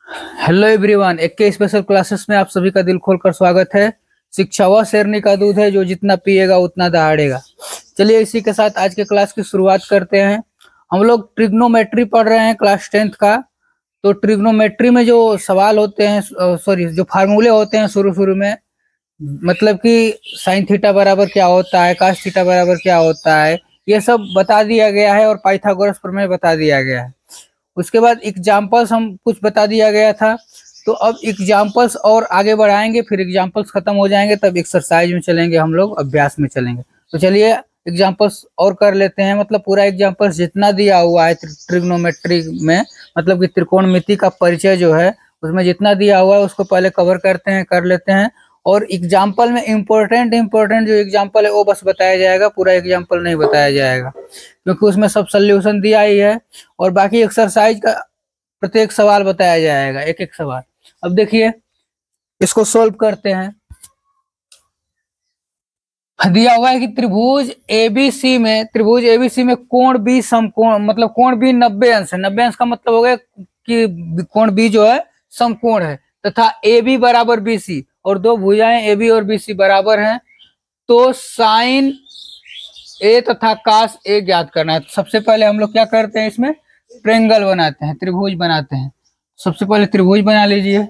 Hello everyone, एक के special classes में आप सभी का दिल खोलकर स्वागत है। शिक्षा वह शेरनी का दूध है जो जितना पिएगा उतना दहाड़ेगा। चलिए इसी के साथ आज के क्लास की शुरुआत करते हैं। हम लोग ट्रिग्नोमेट्री पढ़ रहे हैं क्लास 10th का। तो ट्रिग्नोमेट्री में जो सवाल होते हैं, जो फार्मूले होते हैं शुरू शुरू में, मतलब कि साइन थीटा बराबर क्या होता है, कास थीटा बराबर क्या होता है, ये सब बता दिया गया है और पाइथागोरस प्रमेय बता दिया गया है। उसके बाद एग्जाम्पल्स हम कुछ बता दिया गया था। तो अब एग्जाम्पल्स और आगे बढ़ाएंगे, फिर एग्जाम्पल्स खत्म हो जाएंगे तब एक्सरसाइज में चलेंगे, हम लोग अभ्यास में चलेंगे। तो चलिए एग्जाम्पल्स और कर लेते हैं। मतलब पूरा एग्जाम्पल्स जितना दिया हुआ है ट्रिग्नोमेट्री में, मतलब कि त्रिकोणमिति का परिचय जो है उसमें जितना दिया हुआ है उसको पहले कवर कर लेते हैं। और एग्जाम्पल में इम्पोर्टेंट जो एग्जाम्पल है वो बस बताया जाएगा, पूरा एग्जाम्पल नहीं बताया जाएगा क्योंकि उसमें सब सोल्यूशन दिया ही है। और बाकी एक्सरसाइज का प्रत्येक सवाल बताया जाएगा, एक एक सवाल। अब देखिए इसको सोल्व करते हैं। दिया हुआ है कि त्रिभुज एबीसी में कोण बी समकोण, मतलब कोण बी 90 अंश है। 90 अंश का मतलब हो गया कि कोण बी जो है समकोण है, तथा ए बी बराबर बी सी, और दो भुजाएं ए बी और बी सी बराबर हैं। तो साइन ए तथा कास ए ज्ञात करना है। तो सबसे पहले हम लोग क्या करते हैं, इसमें ट्रायंगल बनाते हैं, त्रिभुज बनाते हैं। सबसे पहले त्रिभुज बना लीजिए,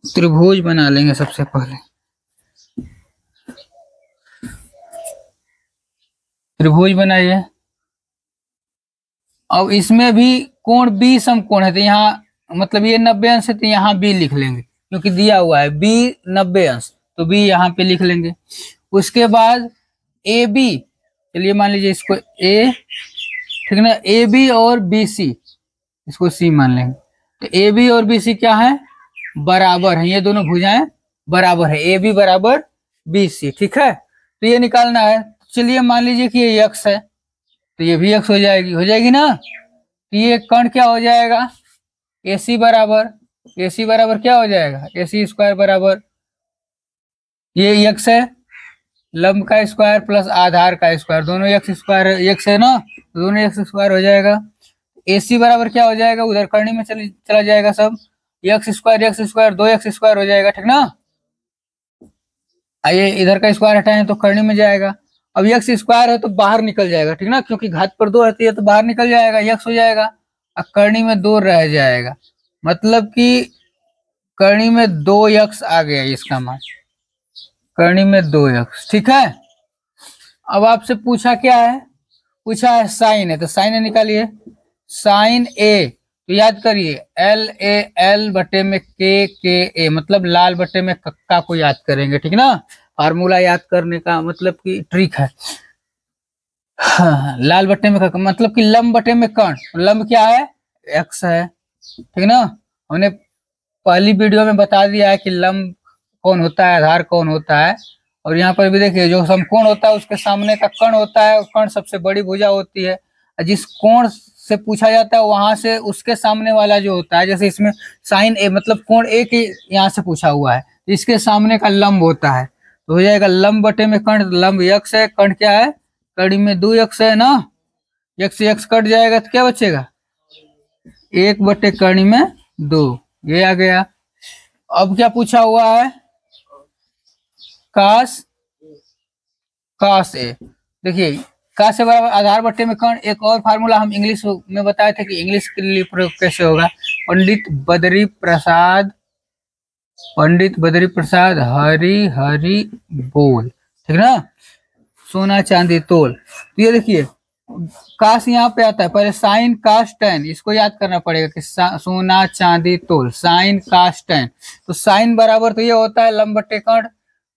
त्रिभुज बना लेंगे सबसे पहले। त्रिभुज बनाइए। अब इसमें भी कोण बी समकोण है, तो यहाँ मतलब ये 90 अंश है तो यहाँ बी लिख लेंगे क्योंकि दिया हुआ है बी 90 अंश, तो बी यहाँ पे लिख लेंगे। उसके बाद ए बी, चलिए मान लीजिए इसको ए, ठीक ना, ए बी और बी सी, इसको सी मान लेंगे। तो ए बी और बी सी क्या है, बराबर है, ये दोनों भुजाएं बराबर है, ए बी बराबर बी सी, ठीक है। तो ये निकालना है। चलिए मान लीजिए कि ये x है तो ये भी x हो जाएगी ना। तो ये कर्ण क्या हो जाएगा, ए सी बराबर क्या हो जाएगा, ए सी स्क्वायर बराबर, ये x है, लंब का स्क्वायर प्लस आधार का स्क्वायर, दोनों x है ना, तो दोनों x स्क्वायर हो जाएगा। ए सी बराबर क्या हो जाएगा, उधर करनी में चला जाएगा सब, एक्स स्क्वायर 2x स्क्वायर हो जाएगा, ठीक ना। आइए इधर का स्क्वायर हटाएं तो करनी में जाएगा। अब एक्स स्क्वायर है तो बाहर निकल जाएगा, ठीक ना, क्योंकि घात पर 2 रहती है तो बाहर निकल जाएगा, एक्स हो जाएगा। अब करनी में 2 रह जाएगा, मतलब कि करनी में 2x आ गया इसका मान, करनी में 2x, ठीक है। अब आपसे पूछा क्या है, पूछा है साइन है, तो साइन निकालिए। साइन ए, तो याद करिए LAL बटे में KA, मतलब लाल बटे में कक्का को याद करेंगे, ठीक ना। फार्मूला याद करने का मतलब कि ट्रिक है। हाँ, लाल बटे में कक्का मतलब कि लंब बटे में कर्ण, लंब क्या है, x है, ठीक ना। हमने पहली वीडियो में बता दिया है कि लंब कौन होता है, आधार कौन होता है। और यहाँ पर भी देखिए जो समकोण होता है उसके सामने का कर्ण होता है, और कर्ण सबसे बड़ी भुजा होती है। जिस कोण से पूछा जाता है वहां से उसके सामने वाला जो होता है, जैसे इसमें साइन ए मतलब कोण ए के यहाँ से पूछा हुआ है, इसके सामने का लंब होता है, तो हो जाएगा लंब बटे में कर्ण, लंब x है, कर्ण क्या है, कड़ी में 2x है ना, x से x कट जाएगा तो क्या बचेगा, 1 बटे कर्ण में 2, ये आ गया। अब क्या पूछा हुआ है, कास ए, देखिए कास से बराबर आधार बट्टे में कर्ण। एक और फार्मूला हम इंग्लिश में बताए थे कि इंग्लिश के लिए प्रयोग कैसे होगा, पंडित बद्री प्रसाद हरी हरी बोल, ठीक ना, सोना चांदी तोल। तो ये देखिए कास यहाँ पे आता है, पहले साइन कास टेन, इसको याद करना पड़ेगा कि सोना चांदी तोल, साइन कास टेन। तो साइन बराबर तो ये होता है लंब बटे कर्ण,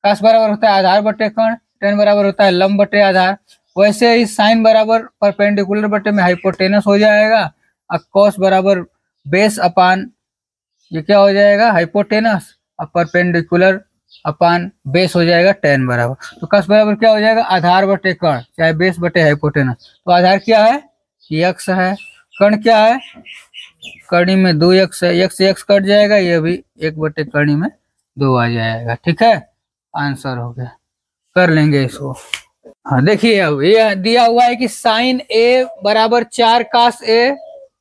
कास बराबर होता है आधार बटे कर्ण, टेन बराबर होता है लंब बटे आधार। वैसे ही साइन बराबर परपेंडिकुलर बटे में हाइपोटेनस हो जाएगा, और कॉस बराबर बेस अपान, ये क्या हो जाएगा, हाइपोटेनस, और परपेंडिकुलर अपान बेस हो जाएगा टेन बराबर। तो कस बराबर क्या हो जाएगा, आधार बटे कर्ण, चाहे बेस बटे हाइपोटेनस। तो आधार क्या है, x है, कर्ण क्या है, कर्णी में 2x है, x से x कट जाएगा, ये भी 1 बटे कर्णी में 2 आ जाएगा, ठीक है। आंसर हो गया, कर लेंगे इसको। हाँ देखिए अब ये दिया हुआ है कि साइन ए बराबर 4 कास ए,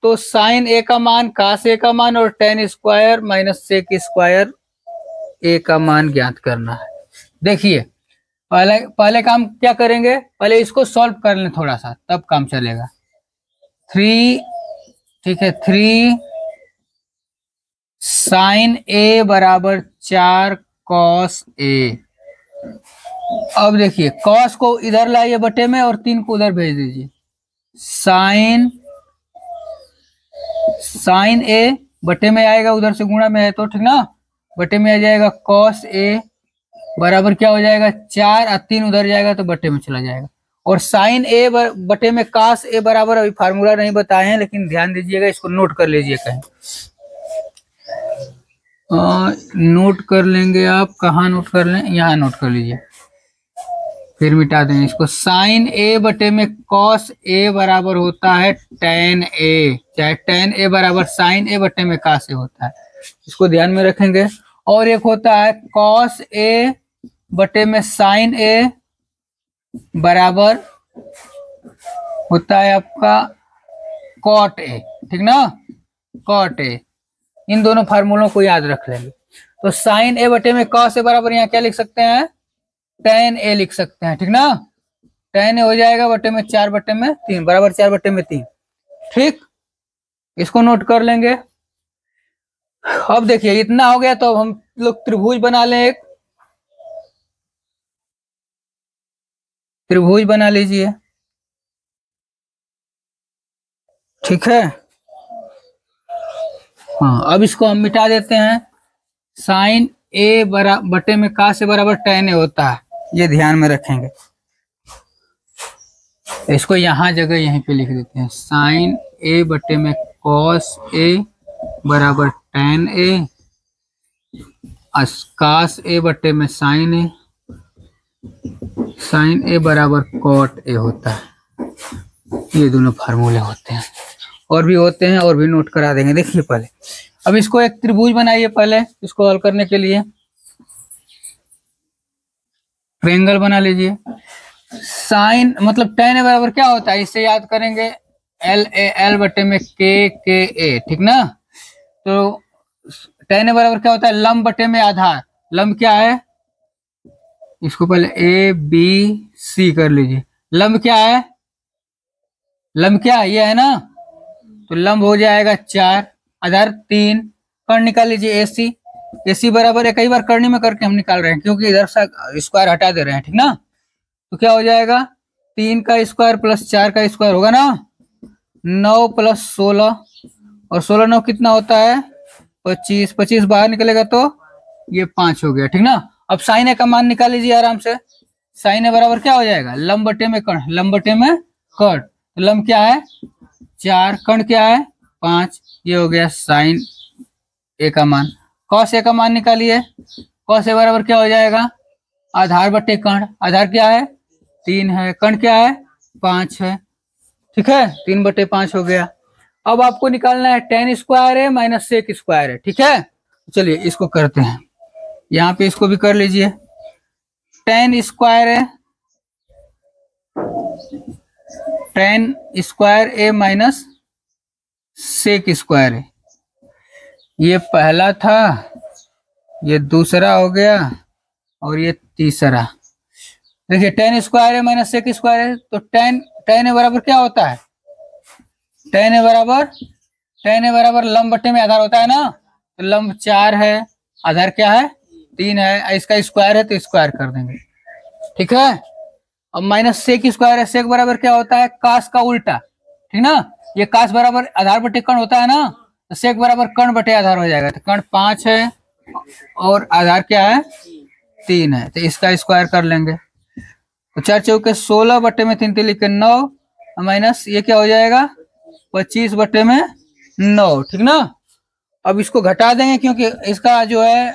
तो साइन ए का मान, कास ए का मान और tan square minus sec square A का मान ज्ञात करना है। देखिए पहले पहले काम क्या करेंगे, पहले इसको सॉल्व कर लें थोड़ा सा, तब काम चलेगा। 3, ठीक है, 3 साइन ए बराबर 4 कॉस ए। अब देखिए कॉस को इधर लाइए बटे में और 3 को उधर भेज दीजिए। साइन ए बटे में आएगा, उधर से गुणा में है तो ठीक ना, बटे में आ जाएगा कॉस ए बराबर क्या हो जाएगा 4 और 3 उधर जाएगा तो बटे में चला जाएगा। और साइन ए बटे में कास ए बराबर, अभी फार्मूला नहीं बताए हैं लेकिन ध्यान दीजिएगा, इसको नोट कर लीजिए कहीं। नोट कर लेंगे आप, कहाँ नोट कर लें, यहाँ नोट कर लीजिए, फिर मिटा देंगे इसको। साइन ए बटे में कॉस ए बराबर होता है टेन ए, चाहे टेन ए बराबर साइन ए बटे में कास ए होता है, इसको ध्यान में रखेंगे। और एक होता है कॉस ए बटे में साइन ए बराबर होता है आपका कॉट ए, ठीक ना, कॉट ए। इन दोनों फार्मूलों को याद रख लेंगे। तो साइन ए बटे में कॉस ए बराबर यहाँ क्या लिख सकते हैं, टेन ए लिख सकते हैं, ठीक ना। टेन ए हो जाएगा बटे में 4 बटे में 3 बराबर 4 बटे में 3, ठीक, इसको नोट कर लेंगे। अब देखिए इतना हो गया, तो अब हम लोग त्रिभुज बना लें, एक त्रिभुज बना लीजिए, ठीक है। हाँ अब इसको हम मिटा देते हैं। साइन ए बटे में का से बराबर टेन ए होता है, ये ध्यान में रखेंगे। इसको यहाँ जगह यहीं पे लिख देते हैं, साइन ए बटे में कॉस ए बराबर टेन ए, कास ए बटे में साइन ए बराबर कॉट ए होता है। ये दोनों फार्मूले होते हैं, और भी होते हैं, और भी नोट करा देंगे। देखिए पहले अब इसको एक त्रिभुज बनाइए, पहले इसको हल करने के लिए ट्रायंगल बना लीजिए। साइन मतलब टेन ए बराबर क्या होता है, इससे याद करेंगे एल बटे में के ए, ठीक ना। तो टेन ए बराबर क्या होता है, लंब बटे में आधार। लंब क्या है, इसको पहले ए बी सी कर लीजिए। लंब क्या है, लंब क्या है, ये है ना, तो लंब हो जाएगा 4, आधार 3, कर्ण निकाल लीजिए ए सी बराबर है, कई बार करनी में करके हम निकाल रहे हैं क्योंकि इधर से स्क्वायर हटा दे रहे हैं, ठीक ना। तो क्या हो जाएगा 3 का स्क्वायर प्लस 4 का स्क्वायर होगा ना, 9 प्लस 16, और 16 9 कितना होता है 25, 25 बाहर निकलेगा तो ये 5 हो गया, ठीक ना। अब साइन ए का मान निकाल लीजिए आराम से। साइन ए बराबर क्या हो जाएगा, लंब बटे में कर्ण, लंब बटे में कर्ण। तो लंब क्या है 4, कर्ण क्या है 5, ये हो गया साइन ए का मान। कॉस ए का मान निकालिए। कॉस ए बराबर क्या हो जाएगा, आधार बटे कर्ण, आधार क्या है 3 है, कर्ण क्या है 5 है, ठीक है, 3 बटे 5 हो गया। अब आपको निकालना है टेन स्क्वायर है माइनस सेक स्क्वायर है, ठीक है। चलिए इसको करते हैं, यहाँ पे इसको भी कर लीजिए। टेन स्क्वायर है, टेन स्क्वायर ए माइनस सेक स्क्वायर है, ये पहला था, ये दूसरा हो गया, और ये तीसरा। देखिए टेन स्क्वायर है माइनस सेक स्क्वायर है, तो टेन ए बराबर क्या होता है, टेन ए बराबर लंब बटे में आधार होता है ना। तो लंब 4 है, आधार क्या है 3 है, इसका स्क्वायर है तो स्क्वायर कर देंगे, ठीक है। अब माइनस सेक स्क्वायर है, सेक बराबर क्या होता है कास का उल्टा, ठीक ना। ये कास बराबर आधार बटे कर्ण होता है ना, तो सेक बराबर कर्ण बटे आधार हो जाएगा। तो कर्ण 5 है और आधार क्या है 3 है, तो इसका स्क्वायर कर लेंगे। तो 4 चौके 16 बटे में 3 लिख के 9 माइनस ये क्या हो जाएगा 25 बटे में 9, ठीक ना। अब इसको घटा देंगे क्योंकि इसका जो है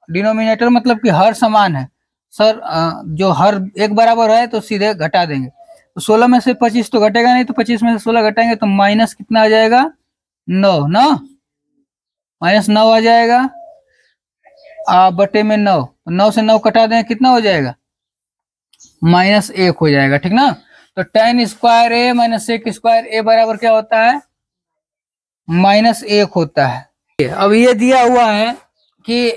डिनोमिनेटर मतलब कि हर समान है सर, जो हर एक बराबर है तो सीधे घटा देंगे। तो 16 में से 25 तो घटेगा नहीं, तो 25 में से 16 घटाएंगे तो माइनस कितना आ जाएगा 9 ना, माइनस 9 आ जाएगा बटे में 9, 9 से 9 कटा दें कितना हो जाएगा माइनस 1 हो जाएगा, ठीक ना। तो टेन स्क्वायर ए माइनस सेक स्क्वायर ए बराबर क्या होता है -1 होता है। अब ये दिया हुआ है कि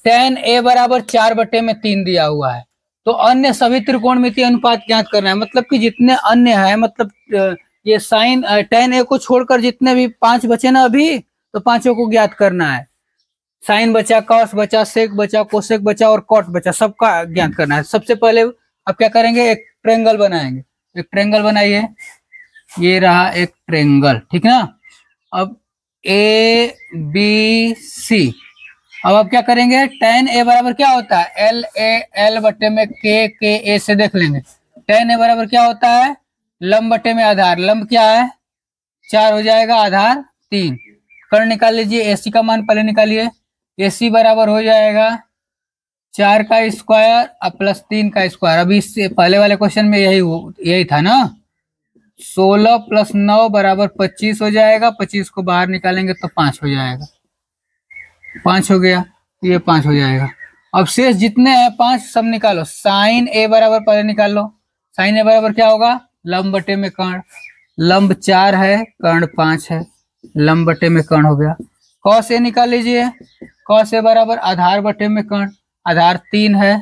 tan a बराबर 4/3 दिया हुआ है, तो अन्य सभी त्रिकोणमितीय अनुपात ज्ञात करना है। मतलब कि जितने अन्य है, मतलब ये साइन tan a को छोड़कर जितने भी 5 बचे ना अभी, तो पांचों को ज्ञात करना है। साइन बचा, कॉस बचा, सेक बचा, कोसेक बचा और कॉट बचा, सबका ज्ञात करना है। सबसे पहले अब क्या करेंगे, एक ट्रेंगल बनाएंगे। एक ट्रेंगल बनाइए, ये रहा एक ट्रेंगल, ठीक ना। अब ए बी सी, अब क्या करेंगे, tan a बराबर क्या होता है, एल ए एल बटे में के ए से देख लेंगे। tan a बराबर क्या होता है, लंब बटे में आधार, लंब क्या है 4 हो जाएगा, आधार 3। कर्ण निकाल लीजिए, एसी का मान पहले निकालिए। एसी बराबर हो जाएगा 4 का स्क्वायर अब प्लस 3 का स्क्वायर। अभी इससे पहले वाले क्वेश्चन में यही था ना। 16 + 9 बराबर 25 हो जाएगा। 25 को बाहर निकालेंगे तो 5 हो जाएगा। 5 हो गया, ये 5 हो जाएगा। अब शेष जितने हैं 5 सब निकालो। साइन ए बराबर पहले निकाल लो। साइन ए बराबर क्या होगा, लंब बटे में कर्ण। लंब 4 है, कर्ण 5 है, लंब बटे में कर्ण हो गया। कॉस ए निकाल लीजिए। कॉस ए बराबर आधार बटे में कर्ण, आधार 3 है,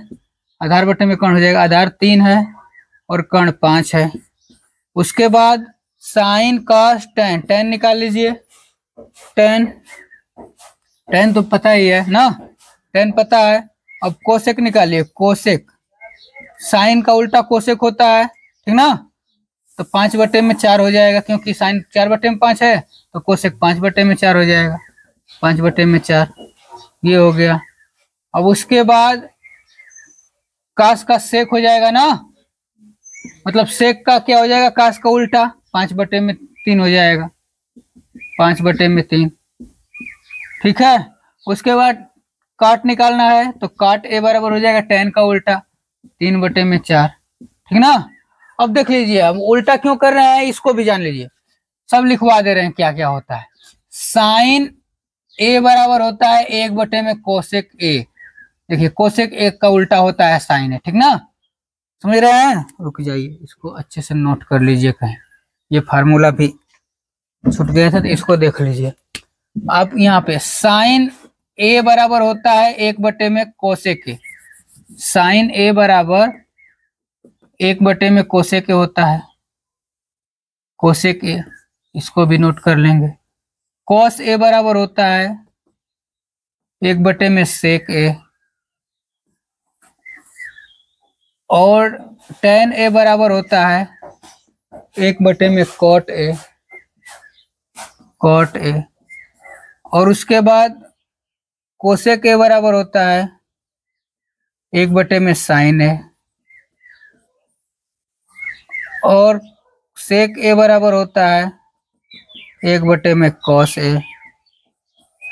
आधार बटे में कर्ण हो जाएगा, आधार 3 है और कर्ण 5 है। उसके बाद साइन कॉस टेन, टेन निकाल लीजिए। टेन, टेन तो पता ही है ना, टेन पता है। अब कोसेक निकालिए, कोसेक। साइन का उल्टा कोसेक होता है, ठीक ना। तो 5/4 हो जाएगा, क्योंकि साइन 4/5 है, तो कोसेक 5/4 हो जाएगा। 5/4 ये हो गया। अब उसके बाद कास का सेक हो जाएगा ना, मतलब सेक का क्या हो जाएगा, कास का उल्टा 5/3 हो जाएगा। 5/3, ठीक है। उसके बाद काट निकालना है, तो काट ए बराबर हो जाएगा tan का उल्टा 3/4, ठीक ना। अब देख लीजिए, हम उल्टा क्यों कर रहे हैं इसको भी जान लीजिए। सब लिखवा दे रहे हैं क्या क्या होता है। साइन ए बराबर होता है 1/में कोसेक ए। देखिए कोसेक 1 का उल्टा होता है साइन ए, ठीक ना। समझ रहे हैं, रुक जाइए, इसको अच्छे से नोट कर लीजिए कहीं, ये फार्मूला भी छूट गया था तो इसको देख लीजिए। आप यहाँ पे साइन ए बराबर होता है 1/में कोसेक ए। साइन ए बराबर 1/में कोसेक ए होता है, कोसेक ए, इसको भी नोट कर लेंगे। कॉस ए बराबर होता है 1/में सेक ए, और tan ए बराबर होता है 1/में कॉट ए, कॉट ए। और उसके बाद कोसेक ए बराबर होता है 1/में साइन ए, और सेक ए बराबर होता है 1/में कॉस ए।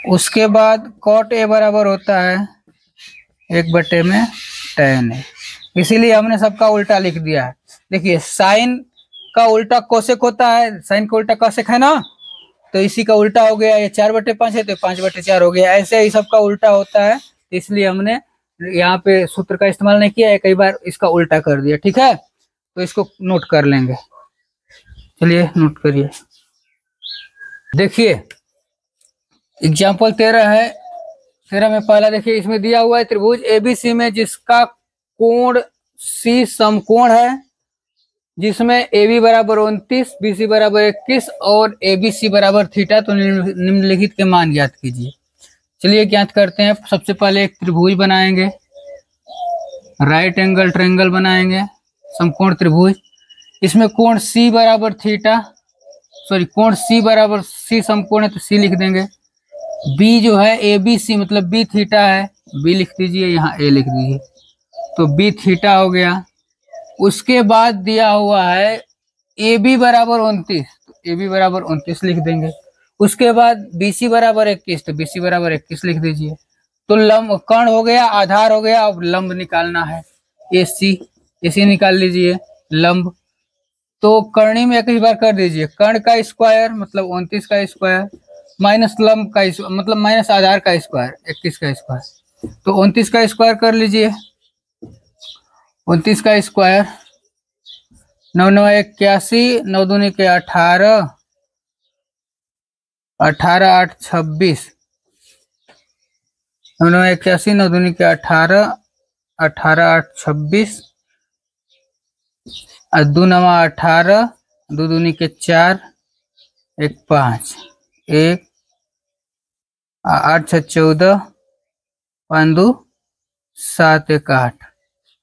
उसके बाद कॉट ए बराबर होता है 1/में tan ए। इसीलिए हमने सबका उल्टा लिख दिया है। देखिए साइन का उल्टा कोसेक होता है, साइन का उल्टा कोसेक है ना, तो इसी का उल्टा हो गया। ये 4/5 है तो 5/4 हो गया। ऐसे ही सबका उल्टा होता है, तो इसलिए हमने यहाँ पे सूत्र का इस्तेमाल नहीं किया है, कई बार इसका उल्टा कर दिया, ठीक है। तो इसको नोट कर लेंगे, चलिए नोट करिए। देखिए एग्जाम्पल 13 है। 13 में पहला देखिए, इसमें दिया हुआ है त्रिभुज एबीसी में जिसका कोण सी समकोण है, जिसमें AB बराबर 29, BC बराबर 21 और ABC बराबर थीटा। तो निम्नलिखित के मान ज्ञात कीजिए। चलिए ज्ञात करते हैं। सबसे पहले एक त्रिभुज बनाएंगे, राइट एंगल ट्रायंगल बनाएंगे, समकोण त्रिभुज। इसमें कोण C बराबर थीटा, सॉरी कोण C बराबर C समकोण है तो C लिख देंगे। B जो है ABC मतलब B थीटा है, B लिख दीजिए, यहाँ A लिख दीजिए, तो B थीटा हो गया। उसके बाद दिया हुआ है AB बराबर 29, तो AB बराबर 29 लिख देंगे। उसके बाद BC बराबर 21, तो BC बराबर 21 लिख दीजिए। तो लंब कर्ण हो गया, आधार हो गया। अब लंब निकालना है, AC निकाल लीजिए, लंब। तो कर्णी में 21 बार कर दीजिए, कर्ण का स्क्वायर मतलब 29 का स्क्वायर, माइनस लंब का मतलब माइनस आधार का स्क्वायर 21 का स्क्वायर, तो 29 का स्क्वायर कर लीजिए। 29 का स्क्वायर, 9 9 81, 9 दूनी के 18, 18 8 26, 81, 9 दूनी के 18, 18 8 26, और 2 9 18, 2 दूनी के 4, 1 5, 1 8 6 14, 5 2 7 1 8,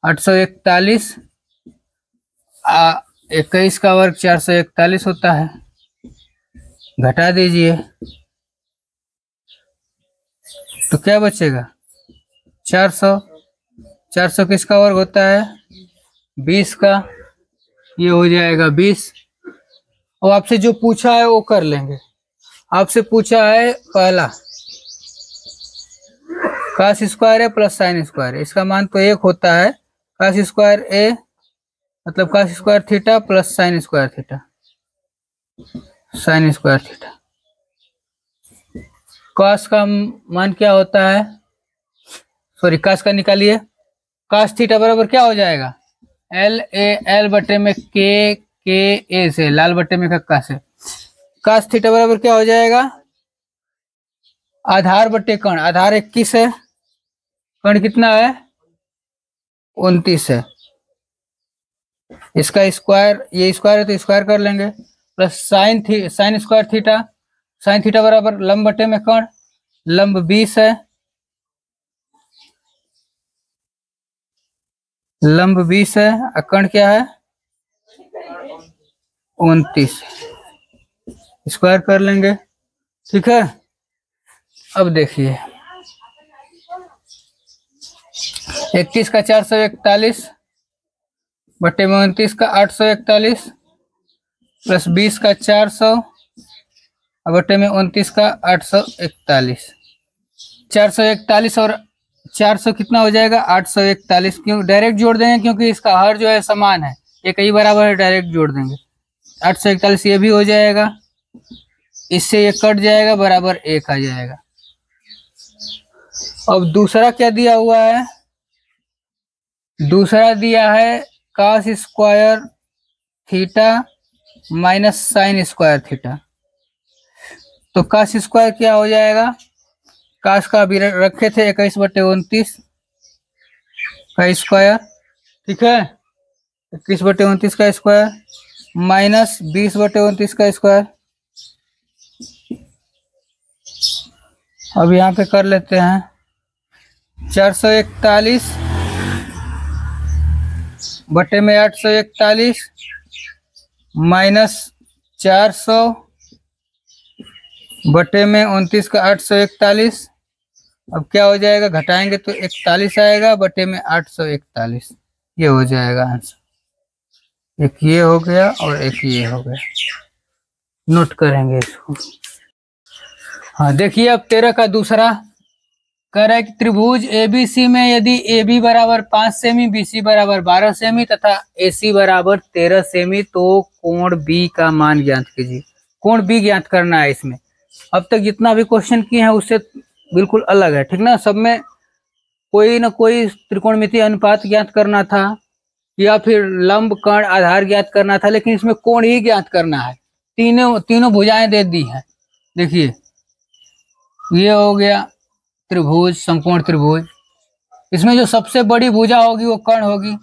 841, 21 का वर्ग 441 होता है, घटा दीजिए तो क्या बचेगा 400, 400 किसका वर्ग होता है 20 का, ये हो जाएगा 20। और आपसे जो पूछा है वो कर लेंगे। आपसे पूछा है पहला कास square A plus sine square, इसका मान तो 1 होता है, कास स्क्वायर ए मतलब cos square theta plus sine square theta, sine square theta. Cos का मान क्या होता है, सॉरी कास का निकालिए, कास थीटा बराबर क्या हो जाएगा एल ए एल बटे में के ए से, लाल बटे में कक्का से, कास थीटा बराबर क्या हो जाएगा आधार बटे कर्ण, आधार 21 है, कर्ण कितना है 29 है, इसका स्क्वायर, ये स्क्वायर है तो स्क्वायर कर लेंगे, plus sine square theta, sine theta बराबर लंब बटे में कर्ण, लंब 20 है, लंब 20 है, कर्ण क्या है 29, स्क्वायर कर लेंगे। ठीक है, अब देखिए 21 का 441 बटे में 29 का 841 प्लस 20 का 400 बटे में 29 का 841, 441 और 400 कितना हो जाएगा 841, क्यों डायरेक्ट जोड़ देंगे क्योंकि इसका हर जो है समान है, ये कई बराबर है, डायरेक्ट जोड़ देंगे 841, ये भी हो जाएगा, इससे ये कट जाएगा, बराबर 1 आ जाएगा। अब दूसरा क्या दिया हुआ है, दूसरा दिया है cos square theta minus sine square theta, तो कास स्क्वायर क्या हो जाएगा, कास का अभी रखे थे 21 बटे 29 का स्क्वायर, ठीक है 21 बटे 29 का स्क्वायर माइनस 20 बटे 29 का स्क्वायर। अब यहाँ पे कर लेते हैं 441 बटे में 841 माइनस 400 बटे में 29 का 841, अब क्या हो जाएगा घटाएंगे तो 41 आएगा, बटे में 841, ये हो जाएगा आंसर। एक ये हो गया और एक ये हो गया, नोट करेंगे इसको। हाँ देखिए अब 13 का दूसरा कह रहा है कि त्रिभुज एबीसी में यदि AB बराबर 5 सेमी, BC बराबर 12 सेमी तथा AC बराबर 13 सेमी, तो कोण B का मान ज्ञात कीजिए। कोण B ज्ञात करना है इसमें। अब तक जितना भी क्वेश्चन किए हैं उससे बिल्कुल अलग है, ठीक ना। सब में कोई ना कोई त्रिकोणमितीय अनुपात ज्ञात करना था या फिर लंब कर्ण आधार ज्ञात करना था, लेकिन इसमें कोण ही ज्ञात करना है। तीनों भुजाएं दे दी हैं। देखिए ये हो गया त्रिभुज, समकोण त्रिभुज, इसमें जो सबसे बड़ी भुजा होगी वो कर्ण होगी,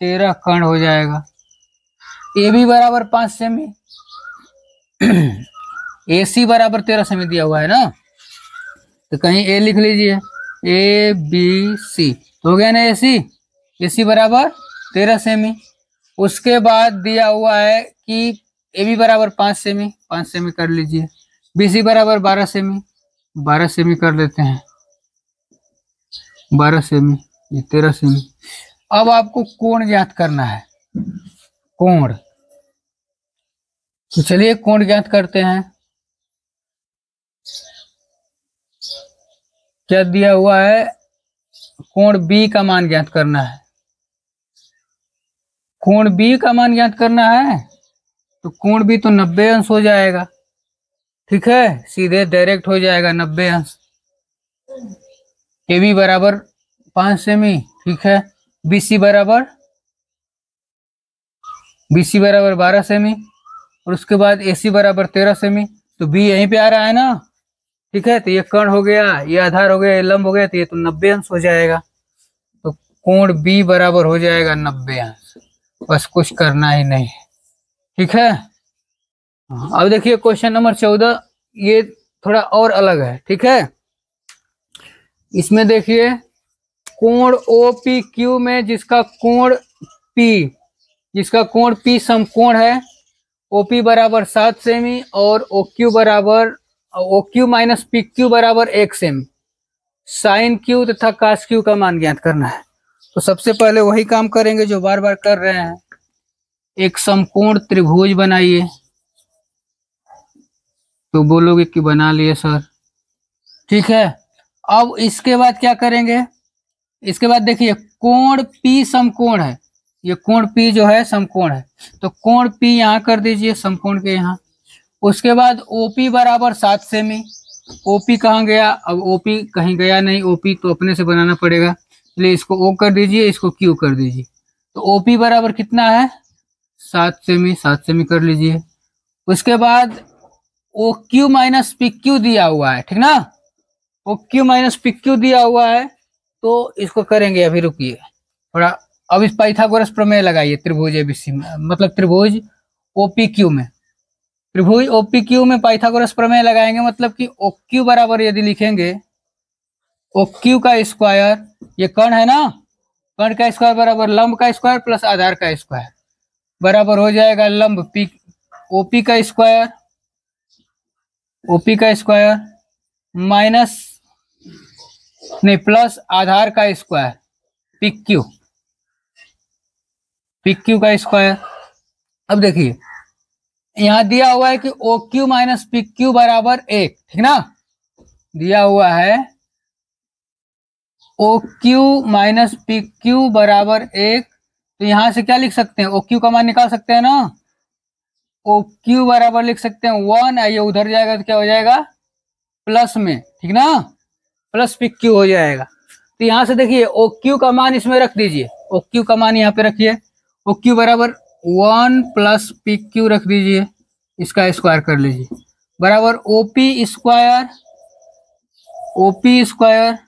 13 कर्ण हो जाएगा। AB बराबर 5 सेमी, AC बराबर 13 सेमी दिया हुआ है ना, तो कहीं A लिख लीजिए, ABC हो गया ना AC बराबर 13 सेमी। उसके बाद दिया हुआ है कि AB बराबर 5 सेमी, 5 सेमी कर लीजिए। BC बराबर 12 सेमी, 12 सेमी कर लेते हैं, 12 सेमी, ये 13 सेमी। अब आपको कोण ज्ञात करना है, कोण, तो चलिए कोण ज्ञात करते हैं। क्या दिया हुआ है, कोण B का मान ज्ञात करना है। कोण B का मान ज्ञात करना है तो कोण B तो 90 अंश हो जाएगा, ठीक है, सीधे डायरेक्ट हो जाएगा 90 अंश। AB बराबर 5 सेमी, ठीक है, BC बराबर 12 सेमी और उसके बाद AC बराबर 13 सेमी। तो बी यहीं पे आ रहा है ना, ठीक है। तो ये कर्ण हो गया, ये आधार हो गया, ये लंब हो गया, तो ये तो 90 अंश हो जाएगा। तो कोण बी बराबर हो जाएगा 90 अंश। बस कुछ करना ही नहीं, ठीक है। अब देखिए क्वेश्चन नंबर 14, ये थोड़ा और अलग है, ठीक है। इसमें देखिए कोण ओ पी क्यू में जिसका कोण पी समकोण है, ओपी बराबर 7 सेमी और O Q minus P Q बराबर 1 सेमी। साइन क्यू तथा कास क्यू का मान ज्ञात करना है। तो सबसे पहले वही काम करेंगे जो बार बार कर रहे हैं। एक समकोण त्रिभुज बनाइए। तो बोलोगे कि बना लिए सर, ठीक है। अब इसके बाद क्या करेंगे, इसके बाद देखिए कोण पी समकोण है, ये कोण पी जो है समकोण है, तो कोण पी यहाँ कर दीजिए समकोण के यहाँ। उसके बाद ओपी बराबर 7 सेमी। ओपी कहाँ गया, अब ओपी कहीं गया नहीं, ओपी तो अपने से बनाना पड़ेगा, इसलिए इसको ओ कर दीजिए, इसको क्यू कर दीजिए। तो ओपी बराबर कितना है, 7 सेमी, 7 सेमी कर लीजिए। उसके बाद O Q minus P Q दिया हुआ है, ठीक ना। O Q minus P Q दिया हुआ है, तो इसको करेंगे, अभी रुकिए थोड़ा। अब इस पाइथागोरस प्रमेय लगाइए त्रिभुज एबीसी में, मतलब त्रिभुज ओपीक्यू में। त्रिभुज ओपीक्यू में पाइथागोरस प्रमेय लगाएंगे, मतलब कि ओ क्यू बराबर यदि लिखेंगे ओ क्यू का स्क्वायर, ये कर्ण है ना, कर्ण का स्क्वायर बराबर लंब का स्क्वायर प्लस आधार का स्क्वायर, बराबर हो जाएगा लंब पी ओपी का स्क्वायर, ओपी का स्क्वायर माइनस नहीं प्लस आधार का स्क्वायर पीक्यू, पीक्यू का स्क्वायर। अब देखिए यहाँ दिया हुआ है कि O Q minus P Q बराबर 1, ठीक ना, दिया हुआ है O Q minus P Q बराबर 1। तो यहां से क्या लिख सकते हैं, ओ क्यू का मान निकाल सकते हैं ना, ओ क्यू बराबर लिख सकते हैं 1, आइए उधर जाएगा तो क्या हो जाएगा प्लस में, ठीक ना, प्लस पी क्यू हो जाएगा। तो यहाँ से देखिए ओ क्यू का मान इसमें रख दीजिए, ओ क्यू का मान यहाँ पे रखिए, ओ क्यू बराबर 1 प्लस पी क्यू रख दीजिए, इसका स्क्वायर कर लीजिए, बराबर ओपी स्क्वायर, ओपी स्क्वायर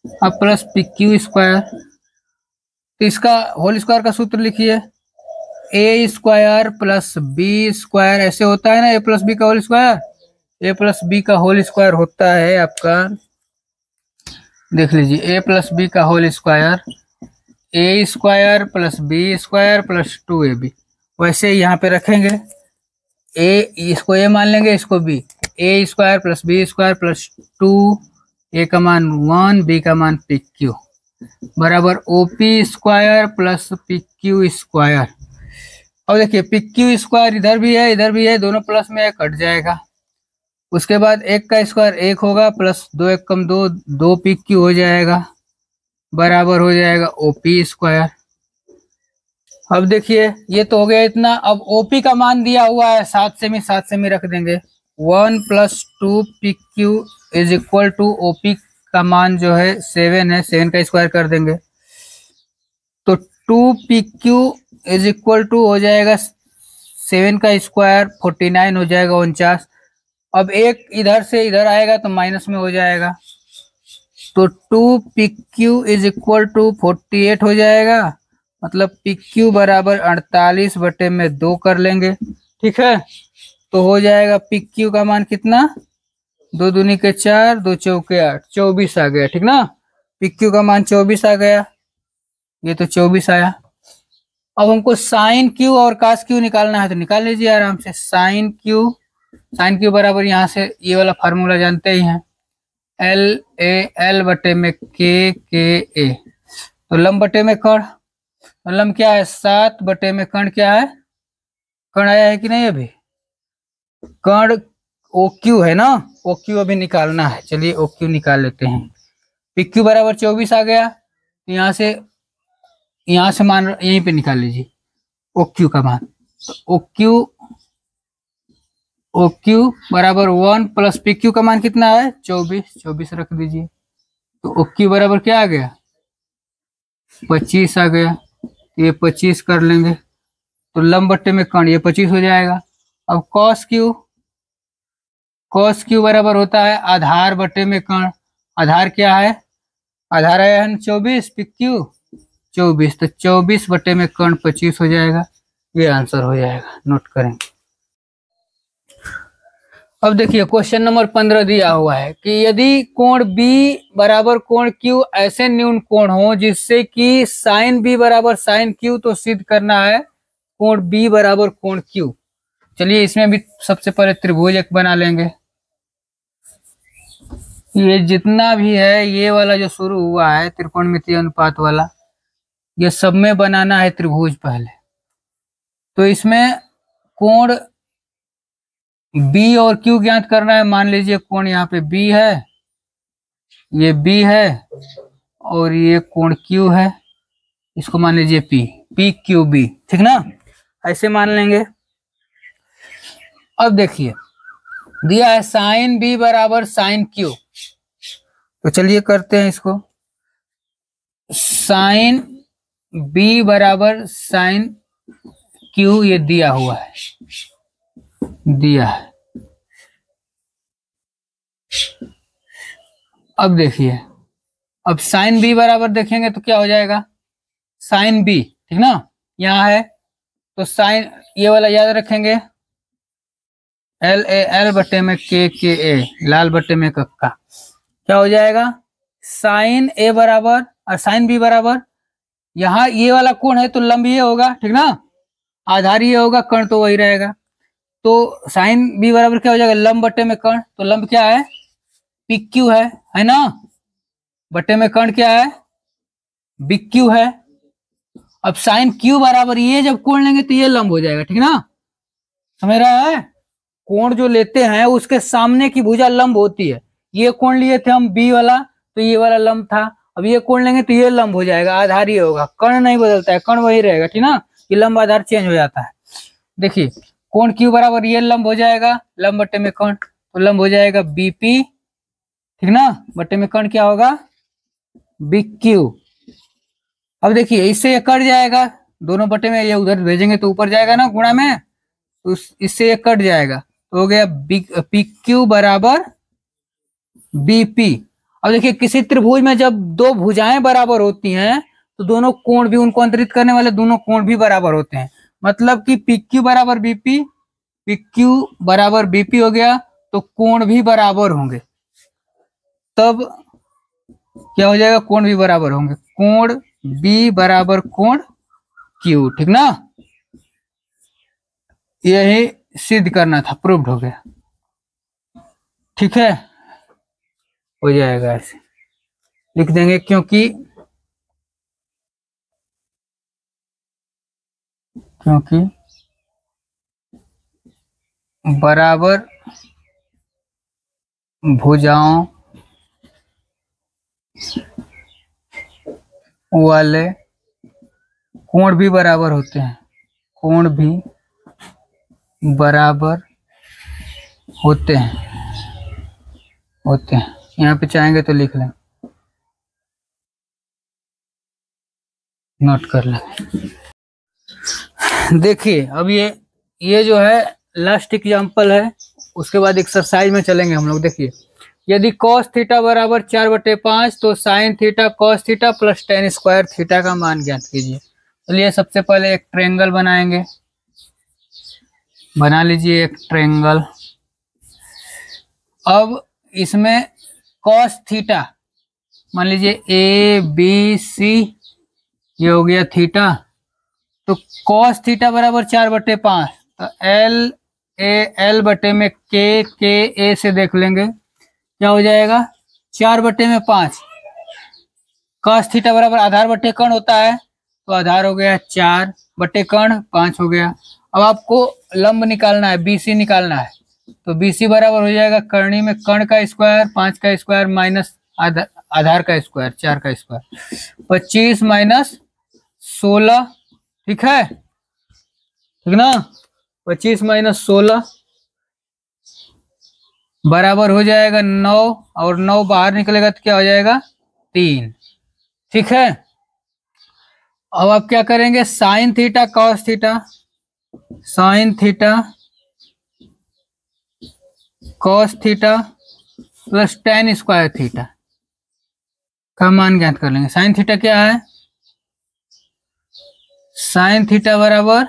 अब प्लस पी क्यू स्क्वायर। तो इसका होल स्क्वायर का सूत्र लिखिए, A square plus B square, ऐसे होता है ना, ए प्लस बी का whole square, A plus B का होल स्क्वायर होता है आपका, देख लीजिए ए प्लस बी का whole square, A square plus B square plus 2ab। वैसे ही यहाँ पे रखेंगे, ए इसको ए मान लेंगे, इसको B, A square plus B square plus 2, A का मान 1, बी का मान पी क्यू, बराबर OP square plus P Q square. अब देखिए पी क्यू स्क्वायर इधर भी है इधर भी है, दोनों प्लस में कट जाएगा। उसके बाद 1 का स्क्वायर 1 होगा, प्लस 2 1 कम 2, 2 पी क्यू हो जाएगा, बराबर हो जाएगा ओपी स्क्वायर। अब देखिए ये तो हो गया इतना। अब ओपी का मान दिया हुआ है 7 सेमी, 7 सेमी रख देंगे, 1 plus 2 P Q is equal to OP का मान जो है 7 है, 7 का स्क्वायर कर देंगे, तो 2 P Q is equal to हो जाएगा 7 का स्क्वायर 49 हो जाएगा 49। अब एक इधर से इधर आएगा तो माइनस में हो जाएगा, तो 2 P Q is equal to 48 हो जाएगा, मतलब पी क्यू बराबर 48/2 कर लेंगे, ठीक है। तो हो जाएगा पी क्यू का मान कितना, 2 दूनी के 4, 2 चौके 8, 24 आ गया, ठीक ना। पी क्यू का मान 24 आ गया, ये तो 24 आया। अब हमको साइन क्यू और कास क्यू निकालना है, तो निकाल लीजिए आराम से। साइन क्यू बराबर यहाँ से ये वाला फार्मूला जानते ही हैं, एल ए एल बटे में के ए, तो लंब बटे में कर्ण, लंब क्या है 7 बटे में कर्ण क्या है, कर्ण आया है कि नहीं, अभी कर्ण ओ क्यू है ना, ओ क्यू अभी निकालना है, चलिए ओ क्यू निकाल लेते हैं। पी क्यू बराबर 24 आ गया, तो यहाँ से मान यहीं पे निकाल लीजिए ओ क्यू का मान, तो ओ क्यू बराबर 1 प्लस पी क्यू का मान कितना है 24 रख दीजिए, तो ओ क्यू बराबर क्या आ गया 25 आ गया, ये 25 कर लेंगे, तो लंब बट्टे में कर्ण ये 25 हो जाएगा। अब कॉस क्यू cos क्यू बराबर होता है आधार बटे में कर्ण। आधार क्या है? आधार है 24, पी क्यू 24, तो 24 बटे में कर्ण 25 हो जाएगा। ये आंसर हो जाएगा, नोट करेंगे। अब देखिए क्वेश्चन नंबर 15 दिया हुआ है कि यदि कोण B बराबर कोण Q ऐसे न्यून कोण हो जिससे कि साइन B बराबर साइन Q, तो सिद्ध करना है कोण B बराबर कोण Q। चलिए इसमें भी सबसे पहले त्रिभुज एक बना लेंगे। ये जितना भी है, ये वाला जो शुरू हुआ है त्रिकोणमितीय अनुपात वाला, ये सब में बनाना है त्रिभुज पहले। तो इसमें कोण B और Q ज्ञात करना है। मान लीजिए कोण यहाँ पे B है, ये B है, और ये कोण Q है, इसको मान लीजिए P, PQB, ठीक ना, ऐसे मान लेंगे। अब देखिए दिया है साइन B बराबर साइन Q, तो चलिए करते हैं इसको। साइन B बराबर साइन Q ये दिया हुआ है, दिया है। अब देखिए, अब साइन B बराबर देखेंगे तो क्या हो जाएगा, साइन B, ठीक ना, यहाँ है तो साइन, ये वाला याद रखेंगे, L A L बटे में K K A, लाल बटे में कक्का, क्या हो जाएगा, साइन A बराबर और साइन B बराबर, यहाँ ये वाला कोण है तो लंब ये होगा, ठीक ना, आधार ये होगा, कर्ण तो वही रहेगा। तो साइन B बराबर क्या हो जाएगा, लंब बटे में कर्ण, तो लंब क्या है, PQ है ना, बटे में कर्ण क्या है, BQ है। अब साइन Q बराबर ये जब कोण लेंगे तो ये लंब हो जाएगा, ठीक ना, समझ रहा है। कोण जो लेते हैं उसके सामने की भुजा लंब होती है। ये कोण लिए थे हम B वाला, तो ये वाला लंब था। अब ये कोण लेंगे तो ये लंब हो जाएगा, आधार ये होगा, कर्ण नहीं बदलता है, कर्ण वही रहेगा, ठीक ना, ये लंब आधार चेंज हो जाता है। देखिए कोण Q बराबर ये लंब हो जाएगा, लंब बटे में कर्ण, तो लंब हो जाएगा BP, ठीक ना, बटे में कर्ण क्या होगा, BQ। अब देखिए इससे ये कट जाएगा, दोनों बटे में ये उधर भेजेंगे तो ऊपर जाएगा ना गुणा में, तो इससे ये कट जाएगा, तो हो गया PQ बराबर BP। अब देखिए किसी त्रिभुज में जब दो भुजाएं बराबर होती हैं तो दोनों कोण भी, उनको अंतरित करने वाले दोनों कोण भी बराबर होते हैं। मतलब कि PQ बराबर BP, PQ बराबर BP हो गया, तो कोण भी बराबर होंगे, तब क्या हो जाएगा, कोण भी बराबर होंगे, कोण B बराबर कोण Q, ठीक ना, यही सिद्ध करना था, प्रूव्ड हो गया, ठीक है, हो जाएगा, ऐसे लिख देंगे, क्योंकि बराबर भुजाओं वाले कोण भी बराबर होते हैं, कोण भी बराबर होते हैं। यहाँ पे चाहेंगे तो लिख लें, नोट कर लें। देखिए अब ये जो है लास्ट एग्जाम्पल है, उसके बाद एक्सरसाइज में चलेंगे हम लोग। देखिए यदि cos थीटा बराबर 4/5, तो sine theta cos theta plus tan square theta का मान ज्ञात कीजिए। चलिए सबसे पहले एक ट्रायंगल बनाएंगे, बना लीजिए एक ट्रायंगल। अब इसमें cos थीटा मान लीजिए ABC, ये हो गया थीटा, तो cos थीटा बराबर 4/5, तो L बटे में K से देख लेंगे, क्या हो जाएगा, 4/5। cos थीटा बराबर आधार बटे कर्ण होता है, तो आधार हो गया 4 बटे कर्ण 5 हो गया। अब आपको लंब निकालना है, BC निकालना है, तो BC बराबर हो जाएगा कर्णी में कर्ण का स्क्वायर 5 का स्क्वायर माइनस आधार का स्क्वायर 4 का स्क्वायर, 25 माइनस 16, ठीक है, ठीक ना, 25 माइनस 16 बराबर हो जाएगा 9, और 9 बाहर निकलेगा तो क्या हो जाएगा 3, ठीक है। अब आप क्या करेंगे, sine theta cos theta, sine theta cos theta plus ten square theta का मान ज्ञात कर लेंगे। साइन थीटा क्या है? साइन थीटा बराबर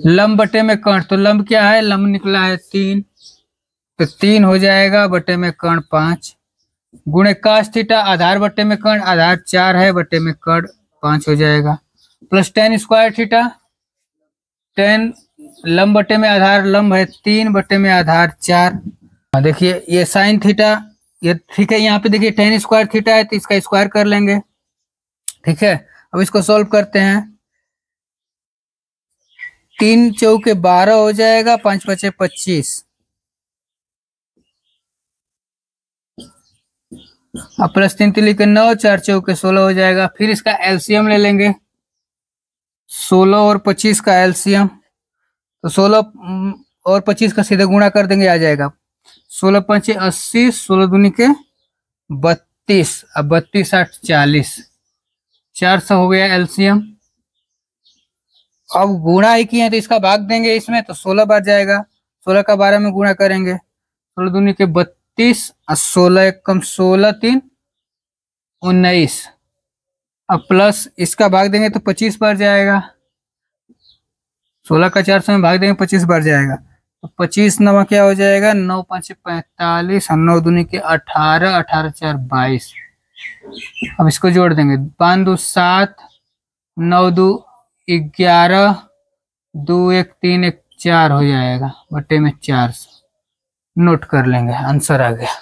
लंब बटे में कर्ण, तो लंब क्या है? लंब निकला है 3, तो 3 हो जाएगा बटे में कर्ण 5, गुणे काश थीटा आधार बटे में कर्ण, आधार 4 है बटे में कर्ण 5 हो जाएगा, प्लस टेन स्क्वायर थीटा, 10 लंब बटे में आधार, लंब है 3 बटे में आधार 4। देखिए ये साइन थीटा ये ठीक है, यहाँ पे देखिए टेन स्क्वायर थीटा है तो इसका स्क्वायर कर लेंगे। ठीक है, अब इसको सॉल्व करते हैं। 3 चौके 12 हो जाएगा, 5 पचे 25, अब प्लस 3 तिली के 9, 4 चौके 16 हो जाएगा। फिर इसका एलसीएम ले लेंगे, 16 और 25 का एलसीएम, तो 16 और 25 का सीधे गुणा कर देंगे, आ जाएगा 16 पंचे 80, 16 दूनी के 32, अब 32 8 40, 400 हो गया एलसीएम। अब गुणा ही किए हैं तो इसका भाग देंगे इसमें, तो 16 बार जाएगा, 16 का 12 में गुणा करेंगे, 16 दूनी के 32 और 16 एक कम 16 3 19, अब प्लस इसका भाग देंगे तो 25 बार जाएगा, 16 का 400 में भाग देंगे 25 बार जाएगा, तो 25 नवा क्या हो जाएगा? 9 5 45 और 9 दूनी के 18, 18 4 22। अब इसको जोड़ देंगे, 5 2 7, 9 2 11, 2 1 3 1 4 हो जाएगा बटे में 400। नोट कर लेंगे, आंसर आ गया।